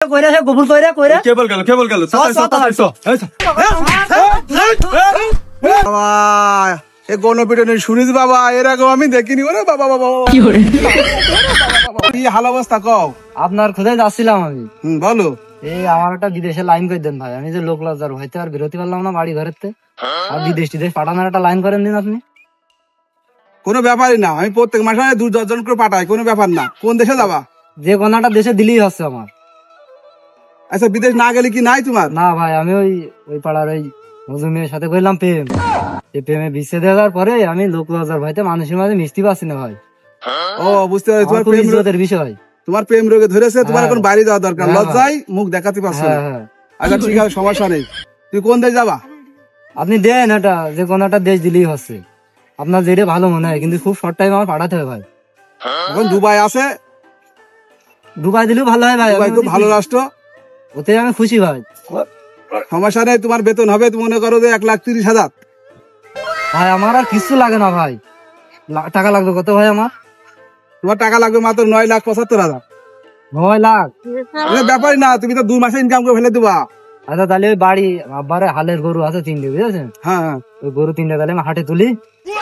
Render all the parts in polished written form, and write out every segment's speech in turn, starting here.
গোবর কইরা কইরা কেবল গেল এ গণপিটনে শুনিস বাবা, এর আগে আমি দেখিনি। ওরে বাবা বাবা কি হাল অবস্থা কও? আপনার খোঁজে যাচ্ছিলাম আমি। বলো। এই আমার একটা বিদেশে লাইন করে দেন ভাই, আমি যে লোক লজ্জার হইতে আর বেরোতে পারলাম না বাড়ি ঘরের থেকে। আর বিদেশ পাঠানোর একটা লাইন করেন দিন আপনি। কোনো ব্যাপারই না, আমি প্রত্যেক মাসে 2-10 জন করে পাঠাই, কোনো ব্যাপার না। কোন দেশে যাবা? যে কোনো একটা দেশে দিলেই হচ্ছে আমার। আচ্ছা, বিদেশ না গেলে কি নাই তোমার? না ভাই, আমি ওই পাড়ার ওই মজুমের সাথে করলাম প্রেম। এই প্রেমে বিচ্ছেদ দেওয়ার পরে আমি লোক লজ্জার ভয়তে মানুষের মাঝে মিশতে পারছি না ভাই। ও বুঝতে পারছি, তোমার প্রেম রোগের বিষয়, তোমার প্রেম রোগে ধরেছে। তোমার এখন বাইরে যাওয়া দরকার, লজ্জায় মুখ দেখাতে পারছো না। আচ্ছা ঠিক আছে, সমস্যা নেই। তুমি কোন দেশ যাবা? আপনি দেন এটা, যে কোনো একটা দেশ দিলেই হচ্ছে। আপনার যেটা ভালো মনে হয়, কিন্তু খুব শর্ট টাইম আমার পাঠাতে হবে ভাই। এখন দুবাই আছে, দুবাই দিলেও ভালো হয় ভাই। দুবাই খুব ভালো রাষ্ট্র, ওতে আমি খুশি ভাই। সমস্যা নেই। তোমার বেতন হবে মনে করো যে 1,30,000। ভাই আমার আর কিছু লাগে না ভাই। টাকা লাগবে কত ভাই? আমার তোমার টাকা লাগবে মাত্র 9,75,000। 9 লাখ? ব্যাপারই না, তুমি তো 2 মাসে ইনকাম করে ফেলে দিবা। আচ্ছা তাহলে ওই বাড়ি আব্বারে হালের গরু আছে 3টে, বুঝেছেন? হ্যাঁ হ্যাঁ, ওই গরু 3টে তাহলে আমি হাটে তুলি।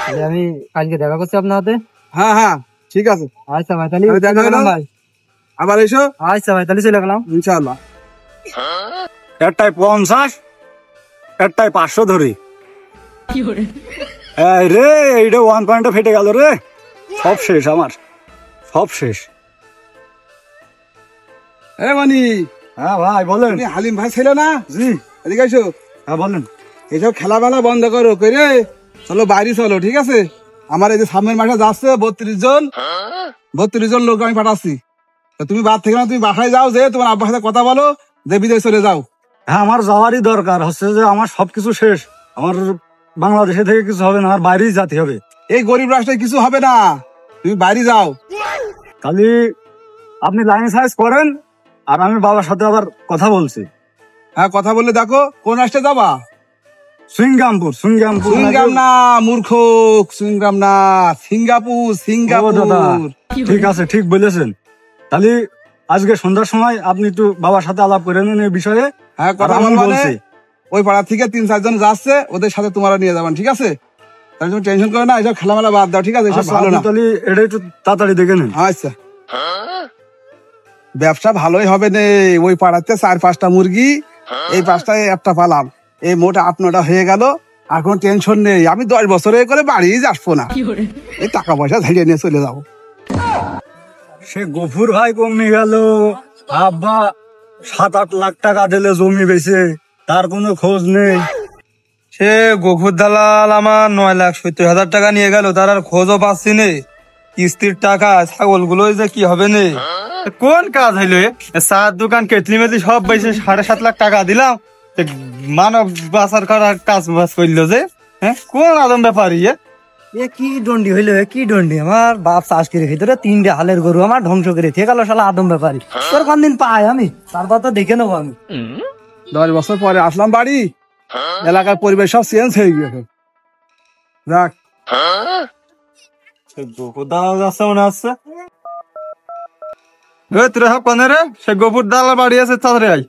তাহলে আমি কালকে দেখা করছি আপনার হাতে। হ্যাঁ হ্যাঁ ঠিক আছে। আচ্ছা ভাই, তাহলে দেখা গেলাম ভাই। আবার এসো। আচ্ছা ভাই, তাহলে চলে গেলাম ইনশাআল্লাহ। একটাই 50, একটাই 500 ধরি। রে এইটা 1 পয়েন্টে ফেটে গেল রে। সব শেষ আমার, সব শেষ। মানি। হ্যাঁ ভাই বলেন। হালিম ভাই ছিল না? জি। এদিকে এসো। হ্যাঁ বলেন। এইসব খেলা বেলা বন্ধ করো, করে চলো বাইরে চলো, ঠিক আছে? আমার এই যে সামনের মাসে যাচ্ছে 32 জন লোক আমি পাঠাচ্ছি। তুমি বাদ থেকে না, তুমি বাসায় যাও, যে তোমার আব্বার সাথে কথা বলো যে বিদেশ চলে যাও। হ্যাঁ আমার যাওয়ারই দরকার হচ্ছে, যে আমার সবকিছু শেষ। আমার বাংলাদেশে থেকে কিছু হবে না, আর বাইরেই যেতে হবে। এই গরিব রাষ্ট্রে কিছু হবে না, তুমি বাইরে যাও। খালি আপনি লাইন সাইজ করেন, আর আমি বাবার সাথে আবার কথা বলছি। হ্যাঁ কথা বলে দেখো কোন রাষ্ট্রে যাবা। সিঙ্গাপুর। সুইংগাম না মূর্খ, সুইংগাম না, সিঙ্গাপুর। ঠিক আছে, ঠিক বলেছেন। তাহলে আজকে সন্ধ্যার সময় আপনি একটু বাবার সাথে আলাপ করে নেন এই বিষয়ে। হ্যাঁ কথা বলছি। ওই পাড়া থেকে 3-4 জন যাচ্ছে, ওদের সাথে তোমরা নিয়ে যাবেন, ঠিক আছে? তাহলে তুমি টেনশন করো না, এইসব খেলামেলা বাদ দাও, ঠিক আছে? এসব ভালো না। তাহলে এটা একটু তাড়াতাড়ি দেখে নেন। আচ্ছা, ব্যবসা ভালোই হবে নে। ওই পাড়াতে 4-5টা মুরগি, এই 5টায় একটা পালাম, এই মোট 8-9টা হয়ে গেল। আর কোনো টেনশন নেই, আমি 10 বছরে করে বাড়ি আসবো না, এই টাকা পয়সা ঝেড়ে নিয়ে চলে যাবো। সে গফুর ভাই কমে গেল, আব্বা 7-8 লাখ টাকা দিলে জমি বেচে, তার কোনো খোঁজ নেই। সে গফুর দালাল আমার 9,70,000 টাকা নিয়ে গেল, তার আর খোঁজও পাচ্ছি নে। কিস্তির টাকা, ছাগল গুলো যে কি হবে নে। কোন কাজ হইলো? চার দোকান, কেটলি মেটলি সব বেশি 7.5 লাখ টাকা দিলাম, মানব বাঁচার করার কাজ বাজ করলো যে। হ্যাঁ কোন আদম ব্যাপারী? কি দণ্ডি হইলো, কি দণ্ডি? আমার বাপ চাষ করে ভিতরে 3টে হালের গরু আমার ধ্বংস করে থেকে গেল শালা আদম ব্যাপারী। তোর কোনদিন পাই আমি, তারপর তো দেখে নেবো আমি। 10 বছর পরে আসলাম বাড়ি, এলাকার পরিবেশ সব চেঞ্জ হয়ে গেছে। দেখ গফুর দালাল যাচ্ছে মনে হচ্ছে। তোরা সব কানে রে, সে গফুর দালাল বাড়ি আছে, তাড়াতাড়ি আয়।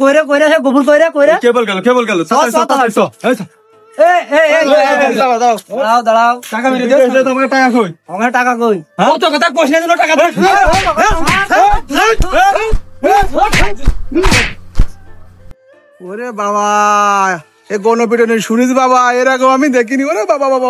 কইরা গোবর কইরা কেবল গেল দাঁড়াও। টাকা মেরে দিও, তোমার টাকা কই? আমার টাকা কই? কত কথা কইছ না, টাকা দে। ওরে বাবা, এ গণপিটনে শুনিস বাবা, এর আগে আমি দেখিনি। ওরে বাবা বাবা।